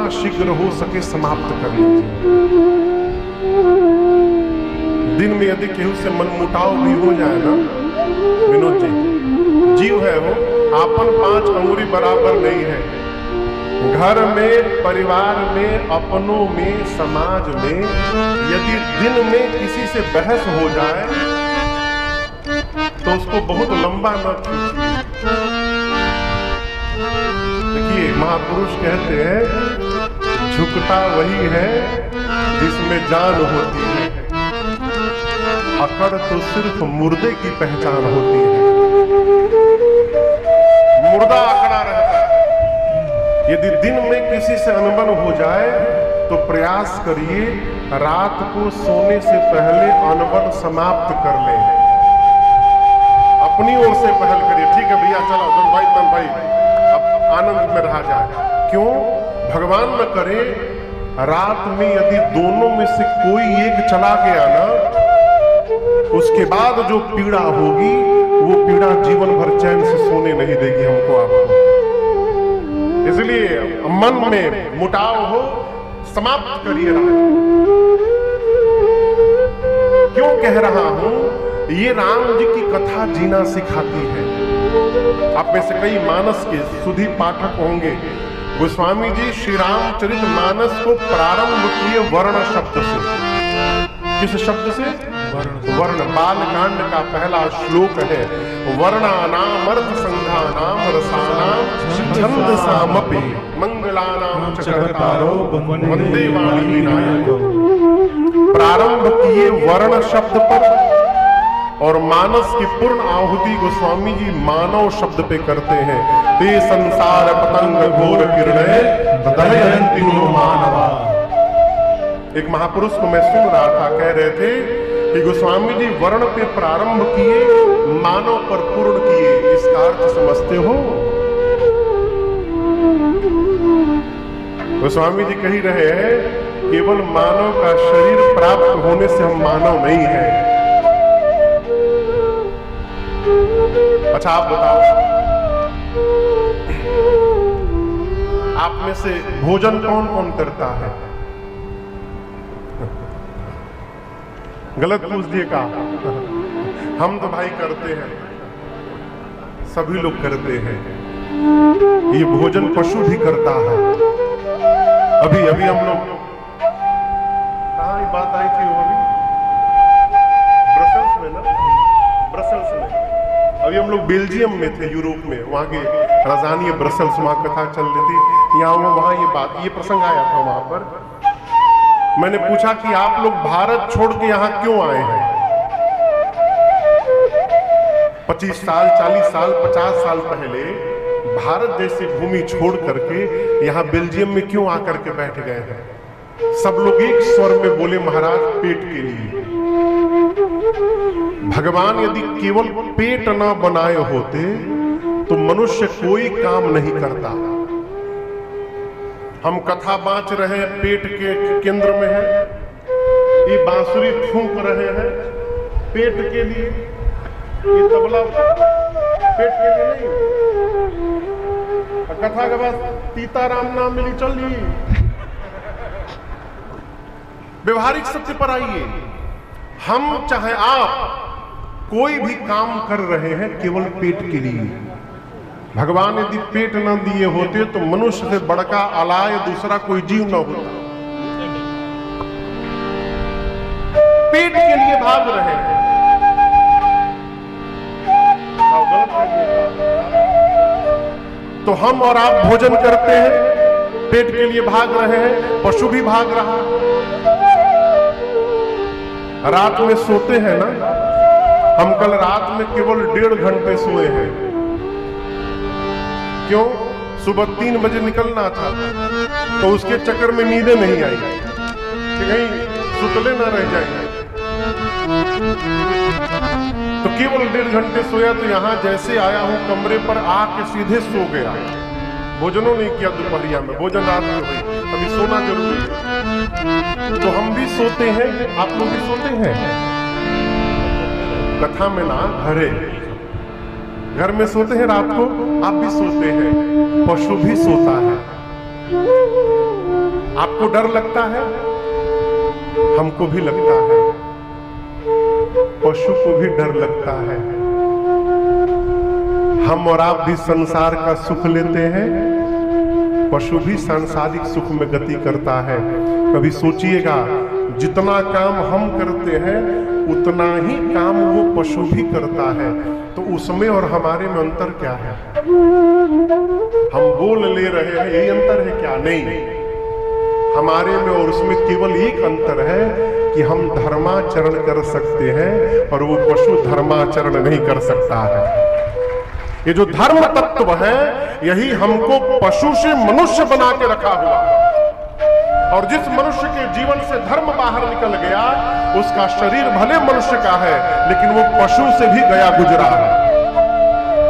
जितना शीघ्र हो सके समाप्त कर लीजिए। दिन में यदि केहू से मनमुटाव भी हो जाए ना विनोद जी, जीव है वो, आपन 5 अंगुरी बराबर नहीं है। घर में, परिवार में, अपनों में, समाज में यदि दिन में किसी से बहस हो जाए तो उसको बहुत लंबा न खींचिए। देखिए महापुरुष कहते हैं झुकता वही है जिसमें जान होती है, अकड़ तो सिर्फ मुर्दे की पहचान होती है। मुर्दा अकड़ा रहता है। यदि दिन में किसी से अनबन हो जाए तो प्रयास करिए रात को सोने से पहले अनबन समाप्त कर ले। अपनी ओर से पहल करिए, ठीक है भैया चलो तुम भाई तुम भाई अब आनंद में रहा जाए। क्यों? भगवान न करे रात में यदि दोनों में से कोई एक चला गया ना, उसके बाद जो पीड़ा होगी वो पीड़ा जीवन भर चैन से सोने नहीं देगी हमको आपको। इसलिए मन में मुटाव हो समाप्त करिए रात। क्यों कह रहा हूं? ये राम जी की कथा जीना सिखाती है। आप में से कई मानस के सुधी पाठक होंगे। गोस्वामी जी श्री रामचरित मानस को प्रारंभ किए वर्ण शब्द से। किस शब्द से? वर्ण। बालकांड का पहला श्लोक है वर्णानाम अर्थ संघानाम रसानाम छंदसामपि मंगलानाम चक्रतारो वंदे वाणी विनायको। प्रारंभ किए वर्ण शब्द पर और मानस की पूर्ण आहुति गोस्वामी जी मानव शब्द पे करते हैं। ते संसार पतंग घोर किरणय दहयन्ति नो मानवा। एक महापुरुष को मैं सुन रहा था, कह रहे थे कि गोस्वामी जी वर्ण पे प्रारंभ किए, मानव पर पूर्ण किए। इसका अर्थ समझते हो? गोस्वामी जी कह रहे हैं केवल मानव का शरीर प्राप्त होने से हम मानव नहीं हैं। अच्छा आप बताओ, आप में से भोजन कौन कौन करता है? गलत पूछ दिए का? हम तो भाई करते हैं, सभी लोग करते हैं। ये भोजन पशु भी करता है। अभी अभी हम लोग कहाँ ये बात आई थी? वो अभी ब्रसेल्स में ना, ब्रसेल्स में। अभी हम लोग बेल्जियम में थे, यूरोप में, वहाँ की राजधानी है ब्रसेल्स। वहाँ कथा चल रही थी, यहाँ वहाँ ये प्रसंग आया था। वहाँ पर मैंने पूछा कि आप लोग भारत छोड़ के यहाँ क्यों आए हैं? 25 साल, 40 साल, 50 साल पहले भारत जैसी भूमि छोड़ करके यहाँ बेल्जियम में क्यों आकर के बैठ गए हैं? सब लोग एक स्वर में बोले महाराज पेट के लिए। भगवान यदि केवल पेट ना बनाए होते तो मनुष्य कोई काम नहीं करता। हम कथा बाँच रहे हैं, पेट के केंद्र में है। ये बांसुरी फूंक रहे हैं पेट के लिए, ये तबला पेट के लिए नहीं। कथा के बाद सीताराम नाम मिली चल ली। व्यवहारिक सत्य पर आइए। हम चाहे आप कोई भी काम कर रहे हैं केवल पेट के लिए। भगवान यदि पेट न दिए होते तो मनुष्य से बड़का अलाय दूसरा कोई जीव न होता। पेट के लिए भाग रहे हैं। तो हम और आप भोजन करते हैं, पेट के लिए भाग रहे हैं, पशु भी भाग रहा है। रात में सोते हैं ना, हम कल रात में केवल 1.5 घंटे सोए हैं। क्यों? सुबह 3 बजे निकलना था, तो उसके चक्कर में नींदें नहीं आई कि कहीं सुतले ना रह जाएंगे। तो केवल 1.5 घंटे सोया, तो यहां जैसे आया हूं कमरे पर आके सीधे सो गया। भोजनों नहीं किया दोपहरिया में, भोजन रात में हुई। अभी सोना जरूरी है। तो हम भी सोते हैं, आप लोग भी सोते हैं। कथा में ना घर में सोते हैं रात को, आप भी सोते हैं, पशु भी सोता है। आपको डर लगता है, हमको भी लगता है, पशु को भी डर लगता है। हम और आप भी संसार का सुख लेते हैं, पशु भी सांसारिक सुख में गति करता है। कभी सोचिएगा, जितना काम हम करते हैं उतना ही काम वो पशु भी करता है, तो उसमें और हमारे में अंतर क्या है? हम बोल ले रहे हैं, यही अंतर है क्या? नहीं, हमारे में और उसमें केवल एक अंतर है कि हम धर्माचरण कर सकते हैं और वो पशु धर्माचरण नहीं कर सकता है। ये जो धर्म तत्व है, यही हमको पशु से मनुष्य बना के रखा हुआ है। और जिस मनुष्य के जीवन से धर्म बाहर निकल गया, उसका शरीर भले मनुष्य का है लेकिन वो पशु से भी गया गुजरा है।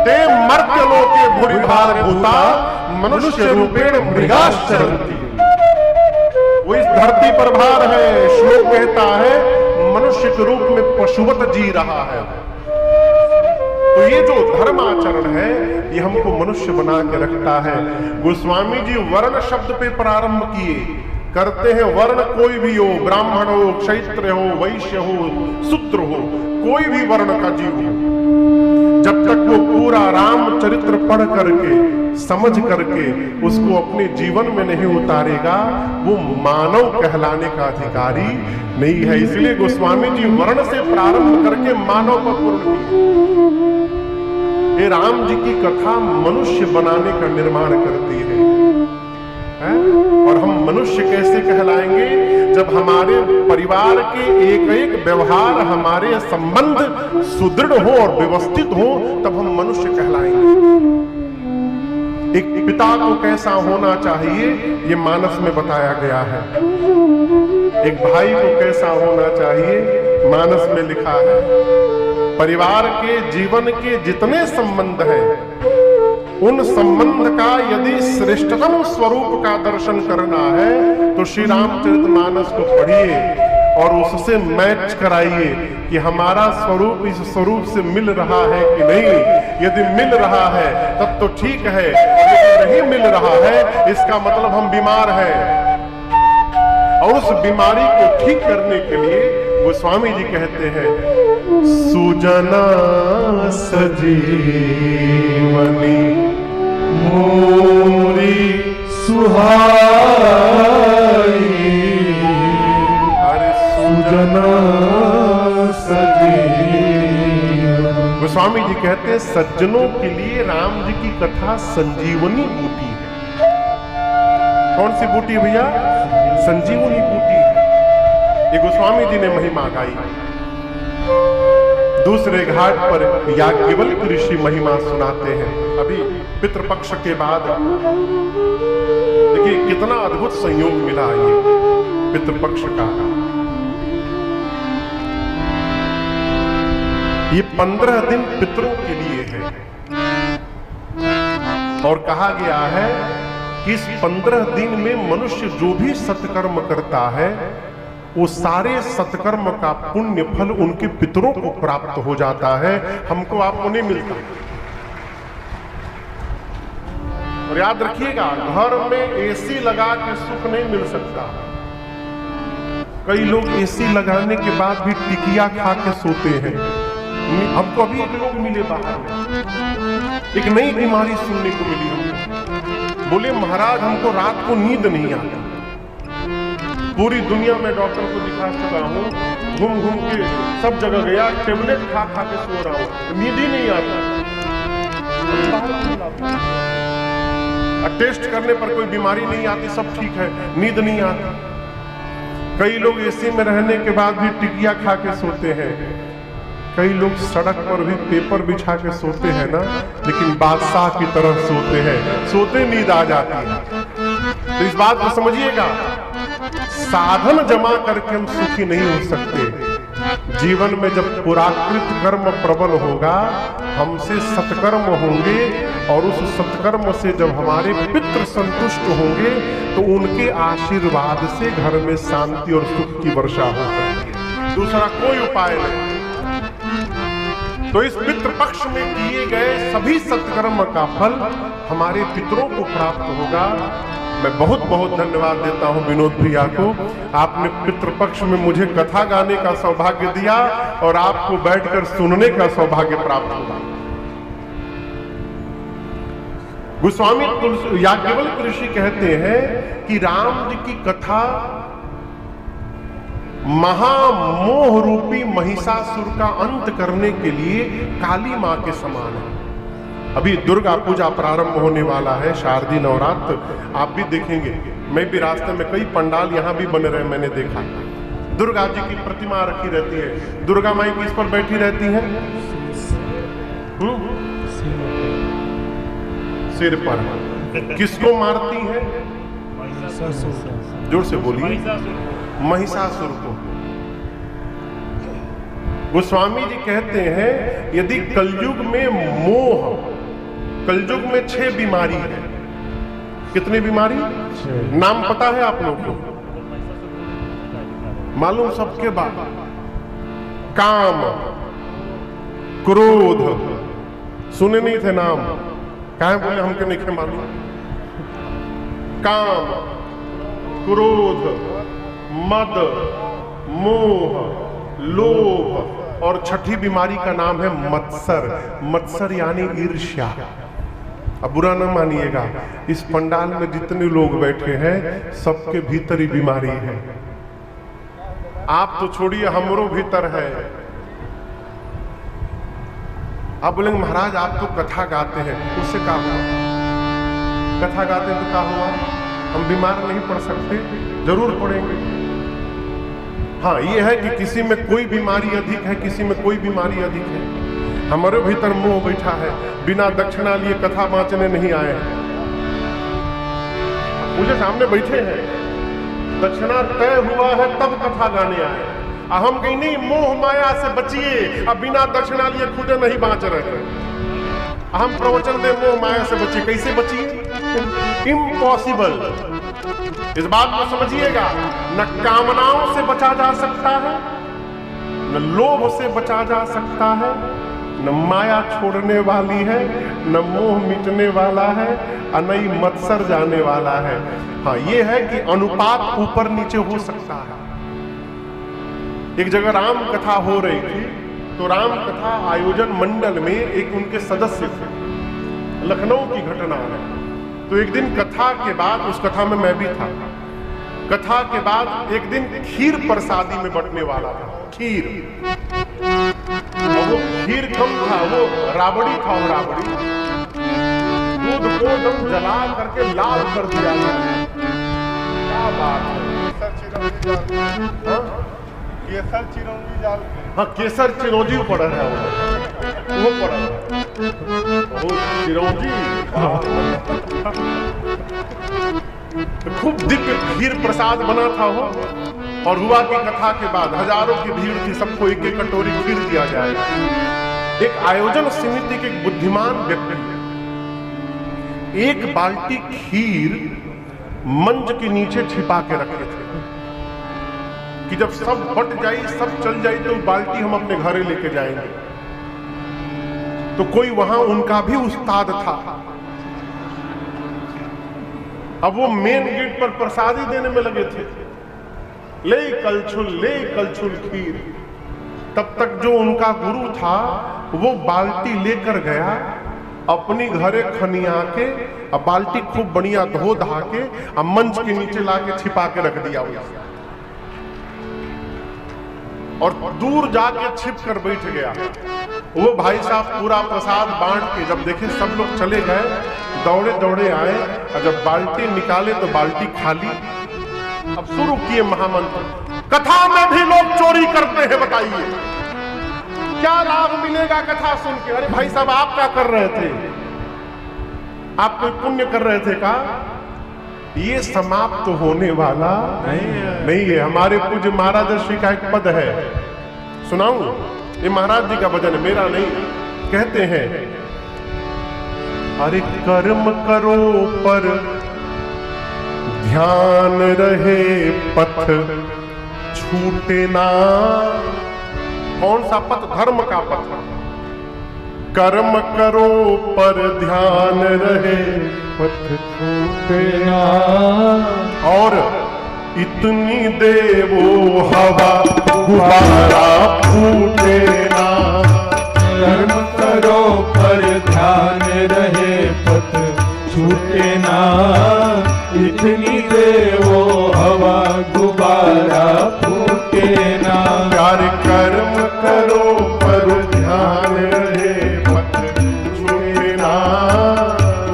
ते मर्त्य लोके भूरिभार भूता मनुष्य रूपेण मृगाश्चरन्ति। वो इस धरती पर भार है। श्लोक कहता है मनुष्य के रूप में पशुवत जी रहा है। तो ये जो धर्माचरण है, ये हमको मनुष्य बना के रखता है। गोस्वामी जी वर्ण शब्द पे प्रारंभ किए, करते हैं वर्ण कोई भी हो, ब्राह्मण हो, क्षत्रिय हो, वैश्य हो, शूद्र हो, कोई भी वर्ण का जीव हो, जब तक वो पूरा रामचरित्र पढ़ करके समझ करके उसको अपने जीवन में नहीं उतारेगा, वो मानव कहलाने का अधिकारी नहीं है। इसलिए गोस्वामी जी वर्ण से प्रारंभ करके मानव पर पूर्ण किए। ये राम जी की कथा मनुष्य बनाने का निर्माण करती है। और हम मनुष्य कैसे कहलाएंगे? जब हमारे परिवार के एक एक व्यवहार, हमारे संबंध सुदृढ़ हो और व्यवस्थित हो, तब हम मनुष्य कहलाएंगे। एक पिता को कैसा होना चाहिए, ये मानस में बताया गया है। एक भाई को कैसा होना चाहिए, मानस में लिखा है। परिवार के जीवन के जितने संबंध हैं, उन संबंध का यदि श्रेष्ठतम स्वरूप का दर्शन करना है तो श्री रामचरितमानस को पढ़िए और उससे मैच कराइए कि हमारा स्वरूप इस स्वरूप से मिल रहा है कि नहीं। यदि मिल रहा है तब तो ठीक है, यदि नहीं मिल रहा है इसका मतलब हम बीमार हैं। और उस बीमारी को ठीक करने के लिए गोस्वामी जी कहते हैं, सुजना सजीवनी मोरी सुहाई, अरे सुजना सजीवनी। गोस्वामी जी कहते हैं सज्जनों के लिए राम जी की कथा संजीवनी बूटी है। कौन सी बूटी भैया? संजीवनी बूटी है। ये गोस्वामी जी ने महिमा गाई। दूसरे घाट पर याज्ञवल्क्य ऋषि महिमा सुनाते हैं। अभी पितृपक्ष के बाद देखिए कितना अद्भुत संयोग मिला ये पितृपक्ष का। ये 15 दिन पितरों के लिए है और कहा गया है कि इस 15 दिन में मनुष्य जो भी सत्कर्म करता है, वो सारे सत्कर्म का पुण्य फल उनके पितरों को प्राप्त हो जाता है, हमको आपको नहीं मिलता। और याद रखिएगा, घर में एसी लगा के सुख नहीं मिल सकता। कई लोग एसी लगाने के बाद भी टिकिया खा के सोते हैं। हमको अभी एक लोग मिले बाहर में, एक नई बीमारी सुनने को मिली हमको। बोले महाराज हमको रात को नींद नहीं आती। पूरी दुनिया में डॉक्टर को दिखा चुका हूँ, घूम घूम के सब जगह गया, टेबलेट खा खा के सो रहा हूँ, नींद ही नहीं आता। टेस्ट करने पर कोई बीमारी नहीं आती, सब ठीक है, नींद नहीं आती। कई लोग एसी में रहने के बाद भी टिकिया खा के सोते हैं। कई लोग सड़क पर भी पेपर बिछा के सोते हैं ना, लेकिन बादशाह की तरह सोते हैं, सोते नींद आ जाती है। तो इस बात को समझिएगा, साधन जमा करके हम सुखी नहीं हो सकते। जीवन में जब पुराकृत कर्म प्रबल होगा, हमसे सत्कर्म होंगे और उस सत्कर्म से जब हमारे पितृ संतुष्ट होंगे तो उनके आशीर्वाद से घर में शांति और सुख की वर्षा हो सकती है। दूसरा कोई उपाय नहीं। तो इस पितृपक्ष में किए गए सभी सत्कर्म का फल हमारे पितरों को प्राप्त होगा। मैं बहुत बहुत धन्यवाद देता हूं विनोद भैया को। आपने पितृपक्ष में मुझे कथा गाने का सौभाग्य दिया और आपको बैठकर सुनने का सौभाग्य प्राप्त हुआ। गोस्वामी याज्ञवल्क्य ऋषि कहते हैं कि राम जी की कथा महामोह रूपी महिषासुर का अंत करने के लिए काली मां के समान है। अभी दुर्गा पूजा प्रारंभ होने वाला है, शारदीय नवरात्र आप भी देखेंगे। मैं भी रास्ते में कई पंडाल यहां भी बन रहे, मैंने देखा। दुर्गा जी की प्रतिमा रखी रहती है। दुर्गा माई किस पर बैठी रहती है? सिर पर। किसको मारती है? जोर से बोलिए। महिषासुर को। गोस्वामी जी कहते हैं यदि कलयुग में मोह, कलयुग में 6 बीमारी है। कितनी बीमारी? नाम पता है आप लोग को? मालूम सबके बाद? काम, क्रोध, सुने नहीं थे नाम? काहे बोले हमके नहीं मालूम? काम, क्रोध, मद, मोह, लोभ और छठी बीमारी का नाम है मत्सर। मत्सर यानी ईर्ष्या। अब बुरा न मानिएगा, इस पंडाल में जितने लोग बैठे हैं सबके भीतर ही बीमारी है। आप तो छोड़िए, हमरो भीतर है। आप बोलेंगे महाराज आप तो कथा गाते हैं, उससे क्या हुआ? कथा गाते हैं तो क्या हुआ? हम बीमार नहीं पड़ सकते? जरूर पड़ेंगे। हाँ, ये है कि किसी में कोई बीमारी अधिक है, किसी में कोई बीमारी अधिक है। हमारे भीतर मोह बैठा है, बिना दक्षिणा लिए कथा बांचने नहीं आए हैं। मुझे सामने बैठे हैं, दक्षिणा तय हुआ है तब कथा गाने आए। हम कहीं नहीं, मोह माया से बचिए, अब बिना दक्षिणा लिए खुद नहीं बांच रहे। हम प्रवचन दे मोह माया से बचिए, कैसे बचिए? इम्पॉसिबल। इस बात को समझिएगा, न कामनाओं से बचा जा सकता है, न लोभ से बचा जा सकता है, न माया छोड़ने वाली है, न मोह मिटने वाला है, और न ही मत्सर जाने वाला है। हाँ, ये है कि अनुपात ऊपर नीचे हो सकता है। एक जगह राम कथा हो रही थी, तो राम कथा आयोजन मंडल में एक उनके सदस्य थे। लखनऊ की घटना है। तो एक दिन कथा के बाद, उस कथा में मैं भी था, कथा के बाद एक दिन खीर प्रसादी में बंटने वाला था। खीर, और वो खीर कम था, वो राबड़ी था। वो राबड़ी दूध को एकदम जला करके लाल कर दिया। क्या बात है! केसर चिरौंजी डाल के, हाँ केसर चिरौंजी पड़ा है, वो पड़ा है, वो चिरौंजी। तो खूब दिव्य खीर प्रसाद बना था वो। और हुआ कि कथा के बाद हजारों की भीड़ थी, सबको एक एक कटोरी खीर दिया जाएगा। एक आयोजन समिति के एक बुद्धिमान व्यक्ति एक बाल्टी खीर मंच के नीचे छिपा के रखे थे कि जब सब बट जाई, सब चल जाई, तो बाल्टी हम अपने घरे लेके जाएंगे। तो कोई वहां उनका भी उस्ताद था। अब वो मेन गेट पर प्रसादी देने में लगे थे, ले कलछुल खीर। तब तक जो उनका गुरु था वो बाल्टी लेकर गया, अपनी घरे खनिया के, अब बाल्टी खूब बढ़िया धो धा के अब मंच के नीचे लाके छिपा के रख दिया उसे। और दूर जाके छिप कर बैठ गया। वो भाई साहब पूरा प्रसाद बांट के जब देखे सब लोग चले गए, दौड़े दौड़े आए, और जब बाल्टी निकाले तो बाल्टी खाली। अब शुरू किए महामंत्र। कथा में भी लोग चोरी करते हैं, बताइए क्या लाभ मिलेगा कथा सुन के? अरे भाई साहब आप क्या कर रहे थे? आप कोई पुण्य कर रहे थे का? ये समाप्त तो होने वाला नहीं है। हमारे पूज्य महाराज श्री का एक पद है, सुनाऊं? ये महाराज जी का भजन है, मेरा नहीं। कहते हैं, अरे कर्म करो पर ध्यान रहे, पथ छूटे ना। कौन सा पथ? धर्म का पथ। कर्म करो पर ध्यान रहे, पथ छूटे ना। और इतनी दे वो हवा गुब्बारा फूटे ना। कर्म करो पर ध्यान रहे, पथ छूटे ना। इतनी दे वो हवा गुब्बारा फूटे ना। प्यार कर्म करो पर ध्यान रहे, पथ छूटे ना।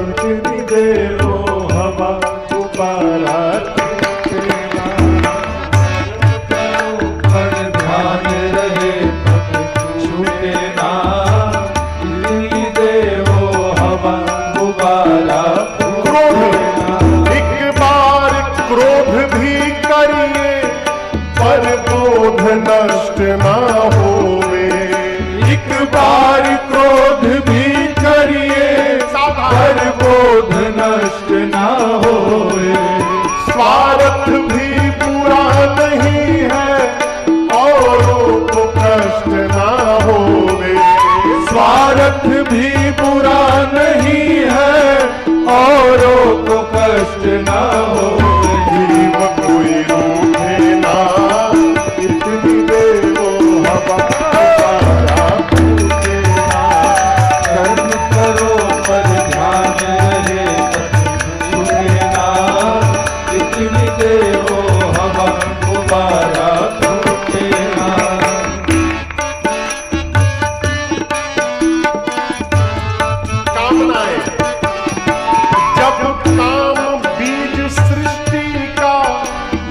इतनी दे वो हवा गुब्बारा छूटे ना। पर ध्यान रहे, पथ छूटे ना। इतनी दे वो हवा गुब्बारा फूटे ना। एक बार क्रोध भी करिए पर बोध नष्ट ना होवे। एक बार क्रोध भी करिए, पर बोध नष्ट ना होए। स्वार्थ भी बुरा नहीं है औरों को कष्ट ना होवे। स्वार्थ भी बुरा नहीं है, औरों को कष्ट ना होए। जीव कोई रूठे ना, इतनी दे वो हवा गुब्बारा फूटे ना। कर्म करो पर ध्यान रहे, पथ छूटे ना। इतनी दे वो हवा गुब्बारा फूटे ना। कामनाएं, जब काम बीज सृष्टि का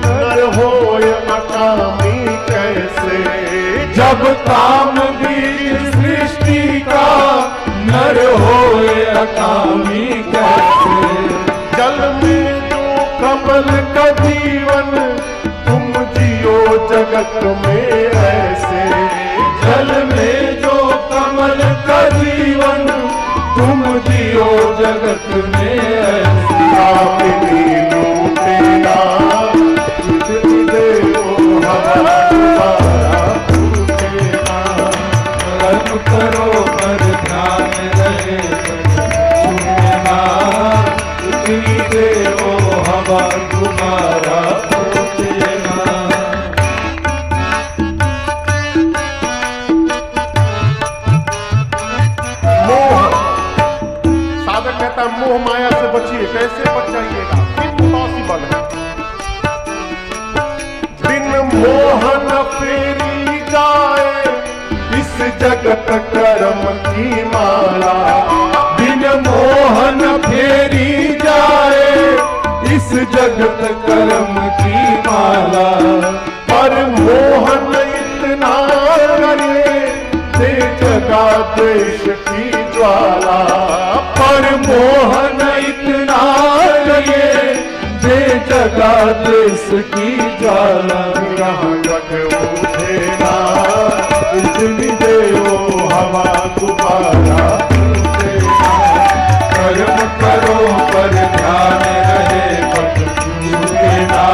नर होय अकामी कैसे। जब काम बीज सृष्टि का नर होए अकामी कैसे। जल में जो कमल का जीवन तुम जियो जगत में ऐसे। जल में जो कमल का जीवन तुम जियो जगत में ऐसे। कामिनी लूटे ना, इतनी दे वो हवा गुब्बारा फूटे ना। कर्म करो पर ध्यान रहे, छूटे ना। इतनी दे वो हवा गुब्बारा फूटे ना। मोह, साधक कहता है मोह माया से बचिए। कैसे बच जाइएगा? इम्पॉसिबल है। बिन मोहन फेरी जाए इस जगत कर्म की माला। बिन मोहन फेरी जाए इस जगत कर्म की माला। पर मोहन इतना करे दे जगा देश की ज्वाला। पर मोहन इतना लगे दे जगा देश की ज्वाला। यहाँ जग उठे ना, इतनी दे वो हवा गुब्बारा फूटे ना। कर्म करो पर ध्यान रहे, पथ छूटे ना।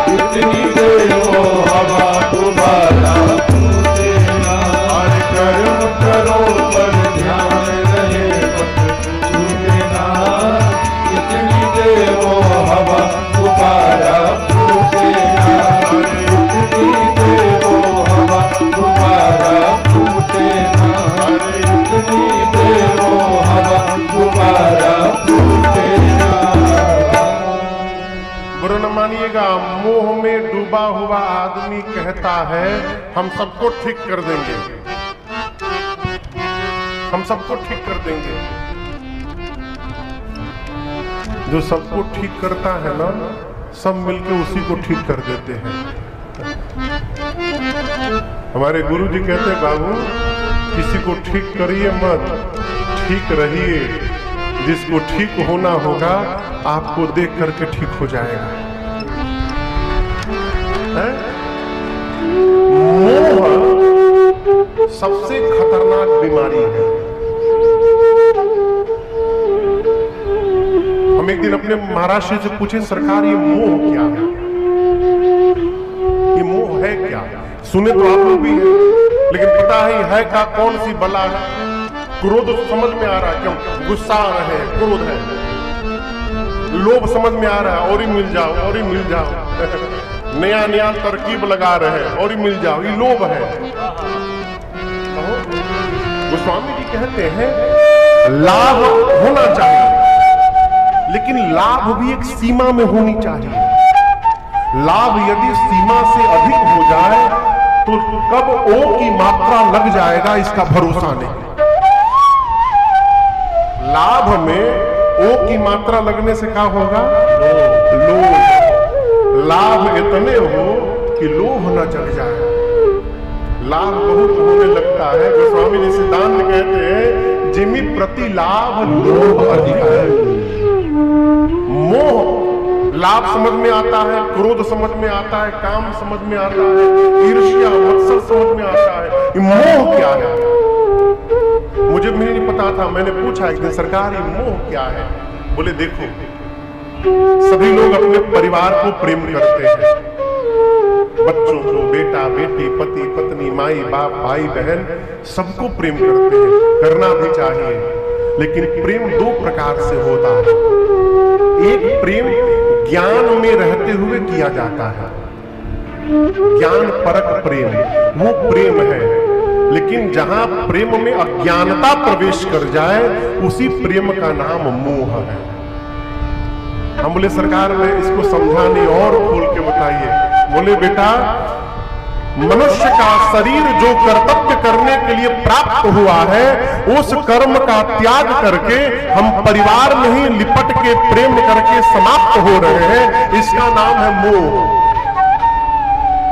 इतनी दे वो हवा गुब्बारा फूटे ना। कर्म करो पर ध्यान रहे, पथ छूटे ना। इतनी दे वो हवा गुब्बारा फूटे ना। इतनी दे वो हवा गुब्बारा फूटे ना। इतनी दे वो हवा गुब्बारा फूटे ना। बुरा न मानिएगा, मोह में डूबा हुआ आदमी कहता है हम सबको ठीक कर देंगे, हम सबको ठीक कर देंगे। जो सबको ठीक करता है ना, सब मिलके उसी को ठीक कर देते हैं। हमारे गुरु जी कहते हैं बाबू किसी को ठीक करिए मत, ठीक रहिए। जिसको ठीक होना होगा आपको देख करके ठीक हो जाएगा। है? मोह सबसे खतरनाक बीमारी है। हम एक दिन अपने महाराज से पूछे सरकार ये मोह क्या है, ये मोह है क्या? सुने तो आप लोग भी हैं, लेकिन पता है क्या कौन सी बला है? क्रोध समझ में आ रहा है, क्यों गुस्सा आ रहे हैं, क्रोध है। लोभ समझ में आ रहा है, और ही मिल जाओ, और ही मिल जाओ। नया नया तरकीब लगा रहे हैं, और ही मिल जाओ, ये लोभ है। गोस्वामी जी कहते हैं लाभ होना चाहिए, लेकिन लाभ भी एक सीमा में होनी चाहिए। लाभ यदि सीमा से अधिक हो जाए तो कब ओ की मात्रा लग जाएगा इसका भरोसा नहीं। लाभ में ओ की मात्रा लगने से क्या होगा? लोभ। लाभ इतने हो कि लोभ न चढ़ जाए। लाभ बहुत होने लगता है। गोस्वामी जी सिद्धांत कहते हैं जिमी प्रति लाभ लोभ अधिक है। मोह लाभ समझ में आता है, क्रोध समझ में आता है, काम समझ में आता है, ईर्ष्या मत्सर समझ में आता है। ये मोह क्या है? मुझे नहीं पता था, मैंने पूछा एक दिन, सरकार ये मोह क्या है? बोले देखो, सभी लोग अपने परिवार को प्रेम करते हैं, बच्चों को, बेटा बेटी, पति पत्नी, माई बाप, भाई बहन, सबको प्रेम करते हैं, करना भी चाहिए। लेकिन प्रेम दो प्रकार से होता है। एक प्रेम ज्ञान में रहते हुए किया जाता है, ज्ञान परक प्रेम, वो प्रेम है। लेकिन जहां प्रेम में अज्ञानता प्रवेश कर जाए, उसी प्रेम का नाम मोह है। हम बोले सरकार ने इसको समझाने और खोल के बताइए। बोले बेटा, मनुष्य का शरीर जो कर्तव्य करने के लिए प्राप्त हुआ है, उस कर्म का त्याग करके हम परिवार में ही लिपट के प्रेम करके समाप्त हो रहे हैं, इसका नाम है मोह।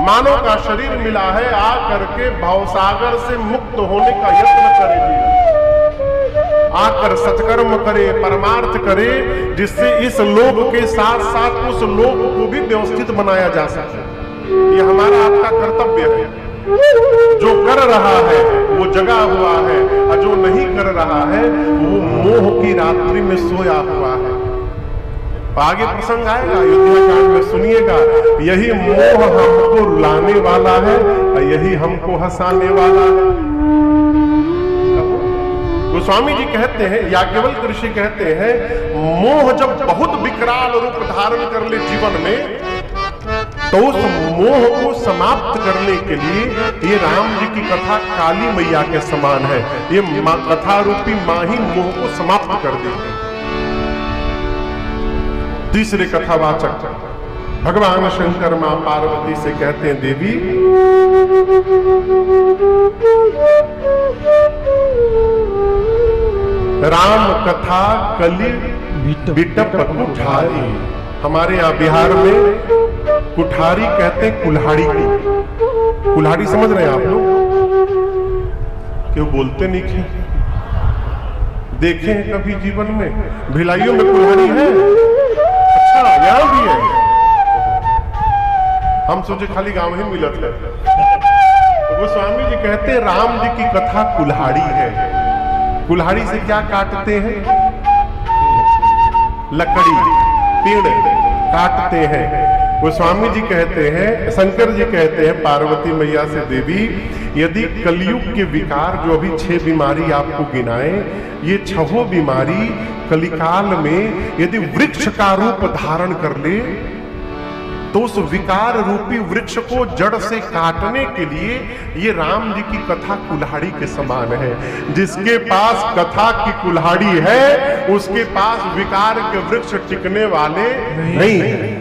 मानव का शरीर मिला है, आ करके भवसागर से मुक्त होने का यत्न करेंगे, आकर सत्कर्म करे, परमार्थ करे, जिससे इस लोक के साथ साथ उस लोक को भी व्यवस्थित बनाया जा सके। ये हमारा आपका कर्तव्य है। जो कर रहा है वो जगा हुआ है, और जो नहीं कर रहा है वो मोह की रात्रि में सोया हुआ है। आगे प्रसंग आएगा अयोध्या कांड में, सुनिएगा। यही मोह हमको रुलाने वाला है और यही हमको हंसाने वाला है। गोस्वामी जी कहते हैं, याज्ञवल्क्य ऋषि कहते हैं, मोह जब बहुत विकराल रूप धारण कर ले जीवन में, तो उस मोह को समाप्त करने के लिए ये राम जी की कथा काली मैया के समान है। ये कथा रूपी मां ही मोह को समाप्त कर देती है। तीसरे कथावाचक भगवान शंकर मां पार्वती से कहते हैं, देवी राम कथा कली बिटप कुठारी। हमारे यहाँ बिहार में कुठारी कहते हैं कुल्हाड़ी को। कुल्हाड़ी समझ रहे हैं आप लोग? क्यों बोलते नहीं थे? देखे हैं कभी जीवन में? भिलाइयों में कुल्हाड़ी है? अच्छा, यहां भी है। हम सोचे खाली गांव ही मिलत है। तो गोस्वामी जी कहते हैं राम जी की कथा कुल्हाड़ी है। कुल्हाड़ी से क्या काटते हैं? लकड़ी, पेड़ काटते हैं। गोस्वामी जी कहते हैं, शंकर जी कहते हैं पार्वती मैया से, देवी यदि कलयुग के विकार जो अभी 6 बीमारी आपको गिनाए, ये 6 बीमारी कलिकाल में यदि वृक्ष का रूप धारण कर ले, तो उस विकार रूपी वृक्ष को जड़ से काटने के लिए ये राम जी की कथा कुल्हाड़ी के समान है। जिसके पास कथा की कुल्हाड़ी है, उसके पास विकार के वृक्ष टिकने वाले नहीं है।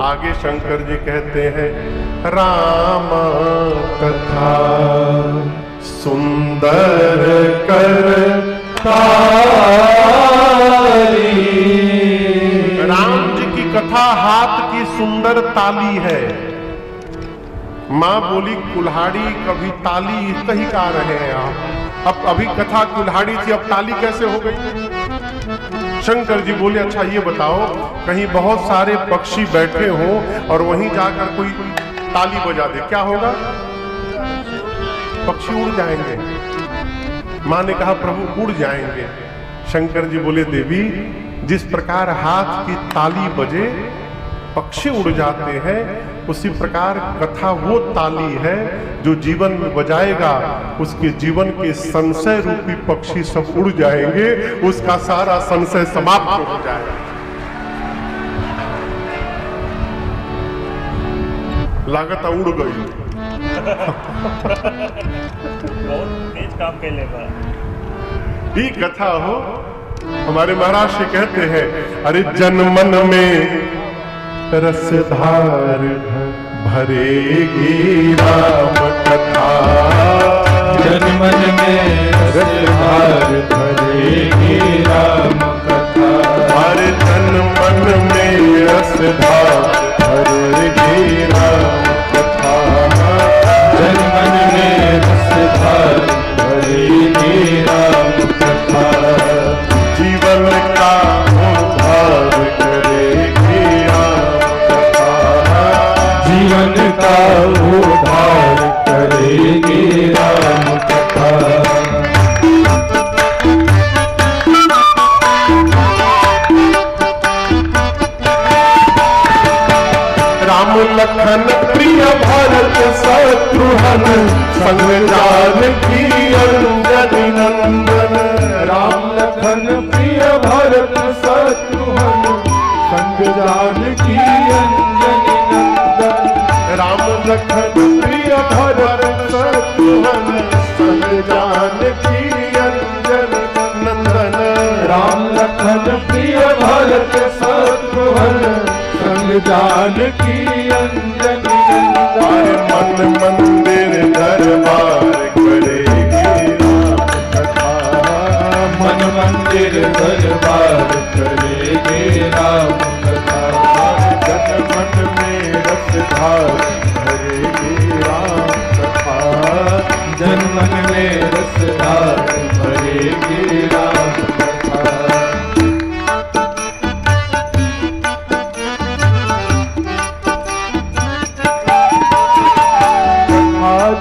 आगे शंकर जी कहते हैं, राम कथा सुंदर कर राम जी की कथा हाथ की सुंदर ताली है। मां बोली कुल्हाड़ी कभी ताली कहीं का रहे हैं आप? अब अभी कथा कुल्हाड़ी थी, अब ताली कैसे हो गई? शंकर जी बोले, अच्छा ये बताओ, कहीं बहुत सारे पक्षी बैठे हों और वहीं जाकर कोई ताली बजा दे, क्या होगा? पक्षी उड़ जाएंगे। मां ने कहा, प्रभु उड़ जाएंगे। शंकर जी बोले, देवी जिस प्रकार हाथ की ताली बजे पक्षी उड़ जाते हैं, उसी प्रकार कथा वो ताली है जो जीवन में बजाएगा, उसके जीवन के संशय रूपी पक्षी सब उड़ जाएंगे, उसका सारा संशय समाप्त हो जाएगा। लागत उड़ गई। बहुत तेज काम कर लेगा। ये कथा हो, हमारे महाराज से कहते हैं, अरे जन मन में रसधार भरेगी राम कथा, जन मन में रसधार भरेगी राम कथा, हर जन मन में रसधार भरेगी राम कथा, जन मन में रसधार भरेगी राम कथा, जीवन का उद्धार करेगी राम कथा, जीवन का उद्धार करेगी राम कथा। राम लखन प्रिय भरत शत्रुघ्न संग जानकी अंजनी नंदन, राम लखन प्रिय भरत शत्रुघ्न संग जानकी अंजनी नंदन, राम लखन प्रिय भरत शत्रुघ्न संग जानकी अंजनी नंदन, राम लखन प्रिय भरत शत्रुघ्न संग जानकी अंजनी हर नंदन, मन मंदिर दरबार करेगी राम कथा, मन मंदिर दरबार करेगी राम कथा, जन मन में रसधार भरेगी राम कथा, जन मन में रसधार भरेगी राम कथा।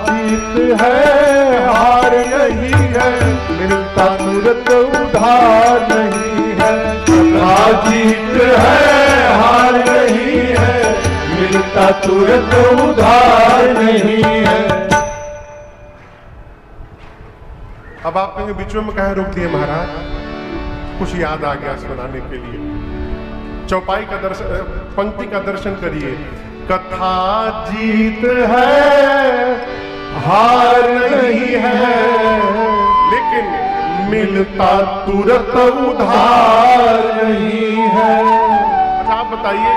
जीत है हार नहीं है, मिलता तुरंत उधार नहीं है, जीत है हार नहीं है, मिलता तुरंत उधार नहीं है। अब आप कहेंगे बीच में कहे रोक दिए महाराज, कुछ याद आ गया सुनाने के लिए। चौपाई का दर्शन, पंक्ति का दर्शन करिए। कथा जीत है हार नहीं है, लेकिन मिलता तुरंत उधार नहीं है। अच्छा आप बताइए,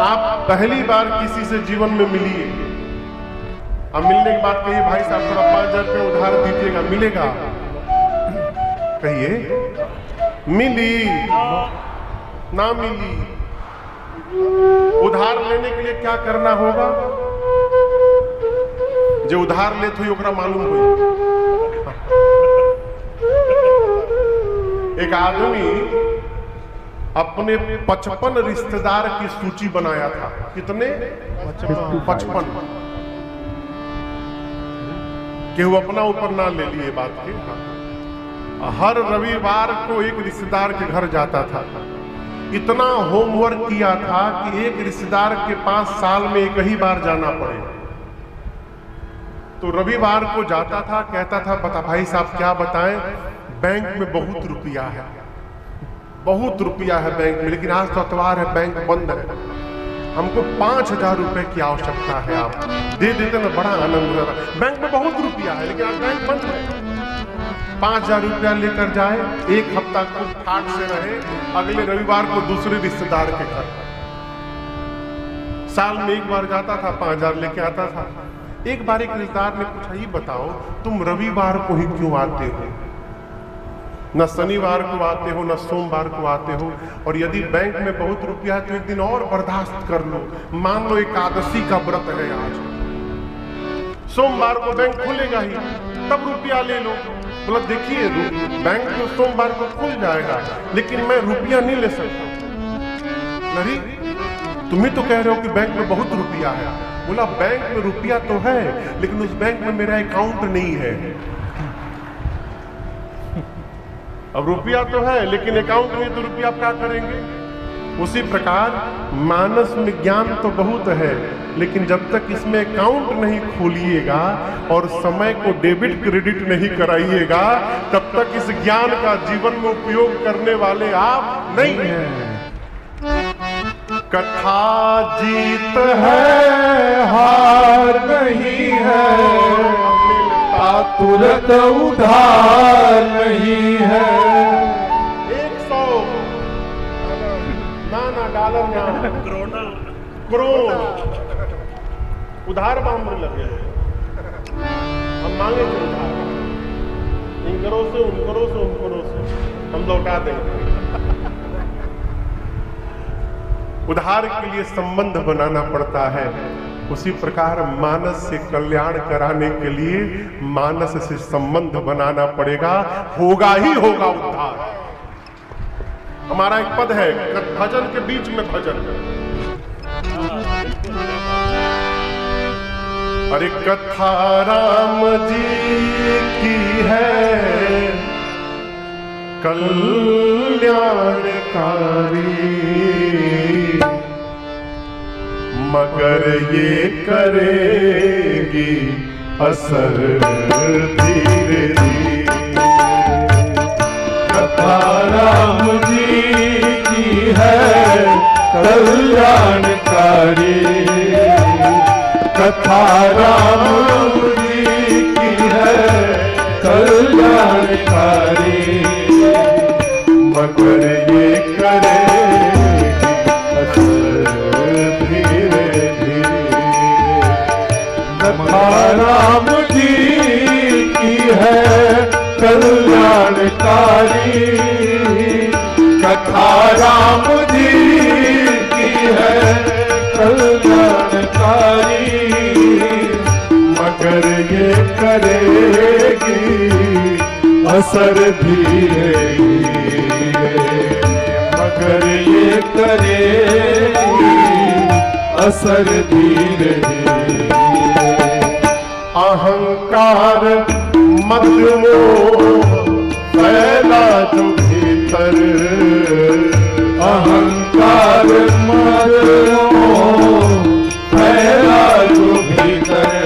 आप पहली बार किसी से जीवन में मिलिए, अब मिलने के बाद कहिए भाई साहब थोड़ा 5,000 रुपये उधार दीजिएगा, मिलेगा? कहिए मिली ना मिली? उधार लेने के लिए क्या करना होगा? जो उधार लेते हुई ओकरा मालूम हुई। एक आदमी अपने 55 रिश्तेदार की सूची बनाया था। कितने? 55। केहू अपना ऊपर ना ले लिए बात के। हर रविवार को एक रिश्तेदार के घर जाता था। इतना होमवर्क किया था कि एक रिश्तेदार के पास साल में एक ही बार जाना पड़े। तो रविवार को जाता था, कहता था बता भाई साहब क्या बताएं, बैंक में बहुत रुपया है, बहुत रुपया है बैंक में, लेकिन आज तो इतवार है, बैंक बंद है, हमको 5,000 रुपए की आवश्यकता है, आप दे देते ना बड़ा आनंद होता। बैंक में बहुत रुपया है लेकिन आज बैंक बंद है। 5,000 रुपया लेकर जाए, एक हफ्ता को ठाट से रहे, अगले रविवार को दूसरे रिश्तेदार के घर। साल में एक बार जाता था, 5,000 लेके आता था। एक बार एक रिश्तेदार ने पूछा, ये बताओ तुम रविवार को ही क्यों आते हो? न शनिवार को आते हो, न सोमवार को आते हो, और यदि बैंक में बहुत रुपया है तो एक दिन और बर्दाश्त कर लो, मान लो एकादशी का व्रत है आज, सोमवार को बैंक खुलेगा ही, तब रुपया ले लो। बोला देखिए बैंक तो सोमवार को खुल जाएगा, लेकिन मैं रुपया नहीं ले सकता। नहीं, तुम ही तो कह रहे हो कि बैंक में बहुत रुपया है। बोला बैंक में रुपया तो है, लेकिन उस बैंक में मेरा अकाउंट नहीं है। अब रुपया तो है लेकिन अकाउंट में तो रुपया आप क्या करेंगे? उसी प्रकार मानस में ज्ञान तो बहुत है, लेकिन जब तक इसमें अकाउंट नहीं खोलिएगा और समय को डेबिट क्रेडिट नहीं कराइएगा, तब तक इस ज्ञान का जीवन में उपयोग करने वाले आप नहीं हैं। कथा जीत है हार नहीं है, मिलता तुरंत उधार नहीं है। 100 ना डॉलर ना करोड़ उधार मांगने लगे, हम मांगे थे उधार, इन करो से उन करो से उन करो से हम लौटा देंगे। उधार के लिए संबंध बनाना पड़ता है। उसी प्रकार मानस से कल्याण कराने के लिए मानस से संबंध बनाना पड़ेगा, होगा ही होगा उद्धार। हमारा एक पद है भजन के बीच में भजन, अरे कथा राम जी की है कल्याणकारी, मगर ये करेगी असर धीरे धीरे। कथा राम जी की है कल्याणकारी, कथा राम जी की है कल्याणकारी, मगर ये करेगी असर धीरे धीरे। कथा राम जी की है कल्याणकारी, कथा राम जी की है कल्याणकारी, मगर ये करेगी असर धीरे धीरे, मगर ये करेगी असर धीरे धीरे। अहंकार मद मोह फैला जो भीतर, अहंकार मद मोह फैला जो भीतर,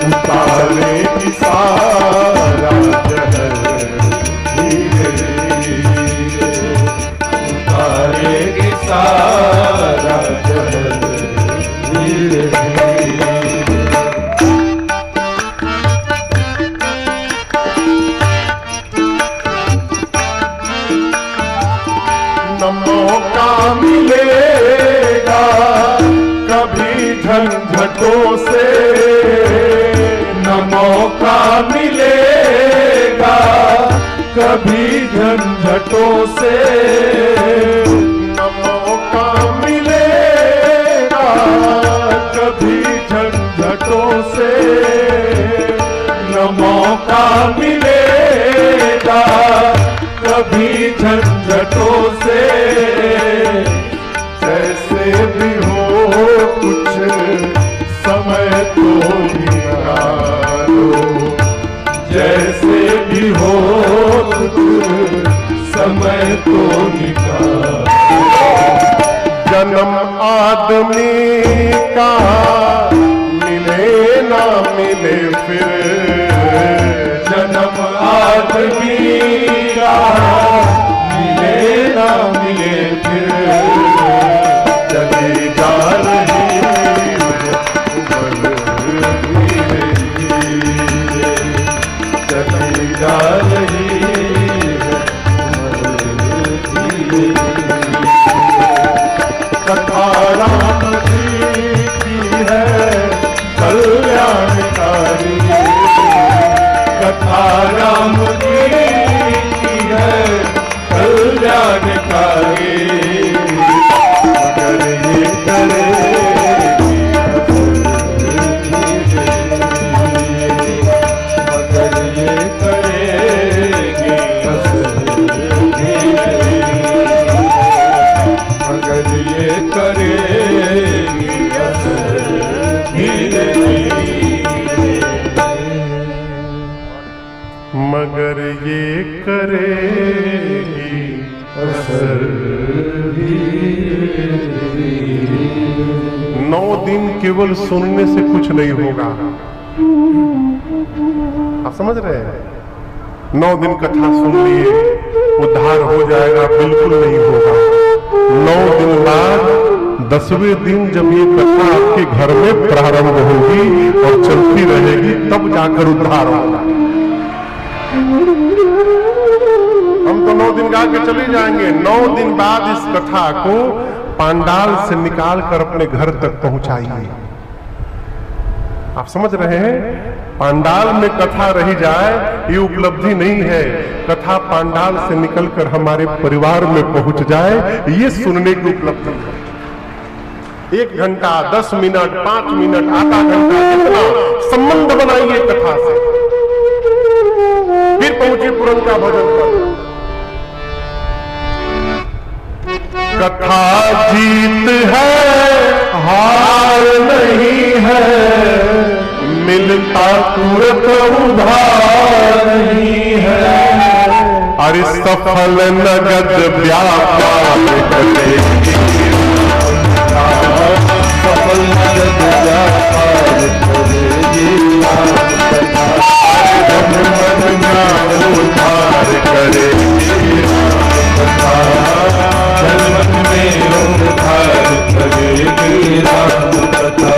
उतारे की सारा जहर धीरे धीरे, उतारेगी सारा जहर धीरे धीरे। न मौका मिलेगा कभी झंझटों से, न मौका मिलेगा कभी झंझटों से, न मौका मिलेगा कभी झंझटों से, न मौका मिलेगा कभी झंझटों से। जैसे भी हो कुछ समय तो निकालो, जैसे भी हो कुछ समय तो निकालो। जन्म आदमी का मिले ना मिले फिर, जन्म आदमी का मिले ना मिले फिर, चली जा रही उम्र धीरे धीरे, चली जा रही उम्र धीरे धीरे। कथा राम जी की है कल्याणकारी, कथा राम जी की है कल्याणकारी, मगर ये करेगी मगर ये करेगी मगर ये करेगी धीरे धीरे, मगर ये करेगी असर धीरे 9 दिन केवल सुनने से कुछ नहीं होगा। आप समझ रहे हैं? 9 दिन कथा सुन लिए उद्धार हो जाएगा, बिल्कुल नहीं होगा। 9 दिन बाद 10वें दिन जब ये कथा आपके घर में प्रारंभ होगी और चलती रहेगी, तब जाकर उद्धार होगा। हम तो 9 दिन गा के चले जाएंगे। 9 दिन बाद इस कथा को पांडाल से निकाल कर अपने घर तक पहुंचाइए। आप समझ रहे हैं? पांडाल में कथा रही जाए ये उपलब्धि नहीं है। कथा पांडाल से निकलकर हमारे परिवार में पहुंच जाए, ये सुनने की उपलब्धि है। 1 घंटा, 10 मिनट, 5 मिनट, आधा घंटा, जितना संबंध बनाइए कथा से। फिर पहुंचे पुरन का भजन पर। कथा जीत है, हार नहीं है, मिलता तुरंत उधार नहीं है। अरे सफल नगद व्यापार करेगी, सफल नगद व्यापार करेगी, जन मन उद्धार करेगी, जन में उद्धार करेगी राम कथा।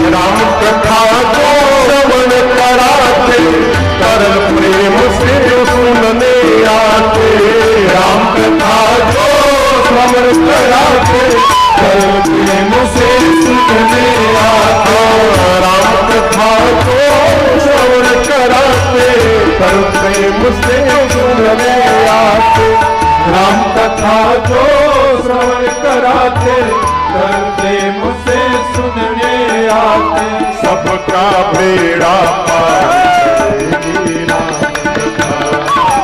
राम कथा को श्रवण कराते, तरल प्रेम से सुनने आते। राम कथा को श्रवण कराते, तरल प्रेम से सुनने आते। राम कथा को श्रवण कराते, तरल प्रेम से सुनने आते। राम कथा को श्रवण कराते, तरल प्रेम से सुनने आते। सबका बेड़ा पार करेगी राम कथा,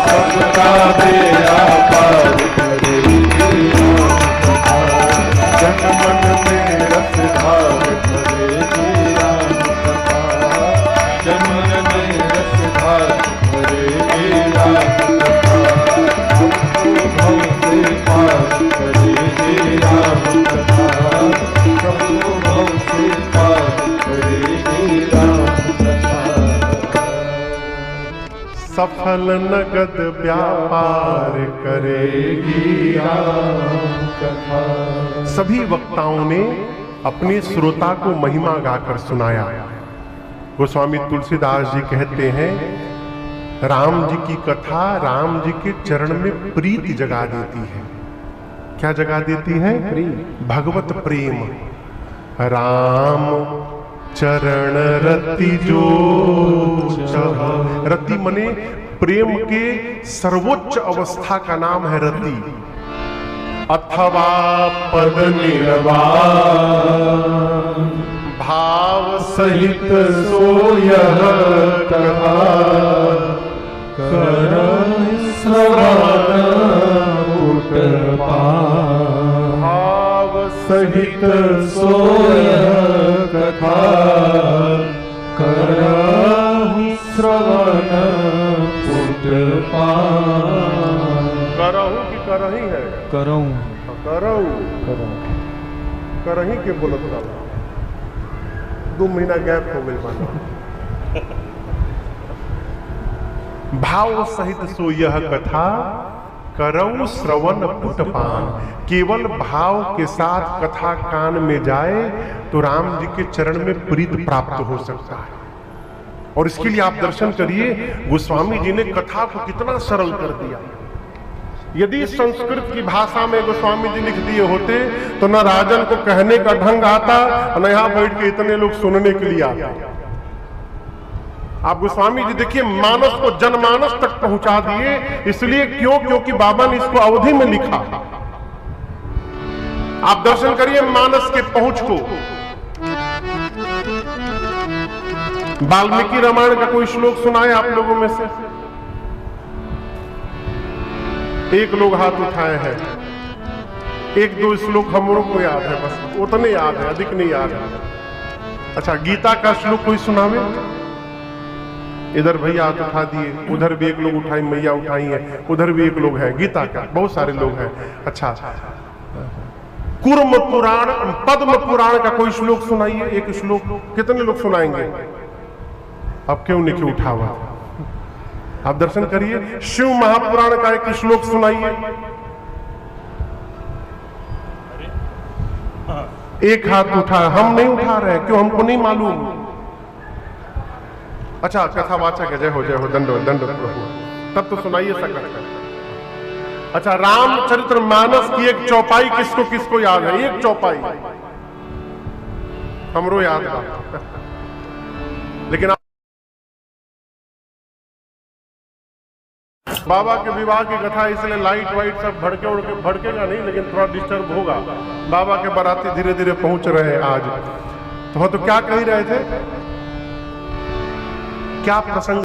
सबका बेड़ा पार करेगी राम कथा। जन मन में रस धार करेगी राम कथा, जन मन में रस धार करेगी राम कथा। भव से पार करेगी राम कथा, प्रभु भव से पार करेगी राम कथा। सफल नगद व्यापार करेगी राम कथा। सभी वक्ताओं ने अपने श्रोता को महिमा गाकर सुनाया। गोस्वामी तुलसीदास जी कहते हैं, राम जी की कथा राम जी के चरण में प्रीति जगा देती है। क्या जगा देती है? भगवत प्रेम। राम चरण रति जो रति मने प्रेम के सर्वोच्च अवस्था का नाम है रति, अथवा पद निर्वाण भाव सहित सोयह कथा। श्रवण पुट भाव सहित सोयह कथा, करहि श्रवण पुट करहु कि करही है? करऊं करहु करही के बोलत रहा। 2 महीना गैप हो गई मानो। भाव सहित सो यह कथा करऊ श्रवण पुटपान। केवल भाव के साथ कथा कान में जाए तो राम जी के चरण में प्रीति प्राप्त हो सकता है। और इसके लिए आप दर्शन करिए, गोस्वामी जी ने कथा को कितना सरल कर दिया। यदि संस्कृत की भाषा में गोस्वामी जी लिख दिए होते तो न राजन को कहने का ढंग आता, न यहां बैठ के इतने लोग सुनने के लिए आते। आप गोस्वामी जी देखिए, मानस को जनमानस तक पहुंचा दिए। इसलिए क्योंकि बाबा ने इसको अवधि में लिखा। आप दर्शन करिए मानस के पहुंच को। वाल्मीकि रामायण का कोई श्लोक सुनाए आप लोगों में से? एक लोग हाथ उठाए हैं। 1-2 श्लोक हम लोग को याद है, बस उतने याद है, अधिक नहीं याद है। अच्छा, गीता का श्लोक कोई सुनावे? इधर भैया हाथ उठा दिए, उधर भी एक लोग उठाई, मैया उठाई है, उधर भी एक लोग हैं, गीता का बहुत सारे लोग हैं। अच्छा, कूर्म पुराण, पद्म पुराण का कोई श्लोक सुनाइए, एक श्लोक। कितने लोग सुनाएंगे? अब क्यों नहीं उठा हुआ? आप दर्शन करिए, शिव महापुराण का एक श्लोक सुनाइए। एक हाथ उठा, हम नहीं उठा रहे, क्यों? हमको नहीं मालूम। अच्छा, कथावाचक है, जय हो दंडवत प्रभु, तब तो सुनाइए सकत। अच्छा, रामचरितमानस की एक चौपाई किसको किसको याद है? एक चौपाई हमरो याद है, लेकिन बाबा के विवाह की कथा, इसलिए लाइट वाइट सब भड़केगा नहीं, लेकिन थोड़ा डिस्टर्ब होगा। बाबा के बाराती धीरे धीरे पहुंच रहे हैं आज। तो क्या कह रहे थे, क्या प्रसंग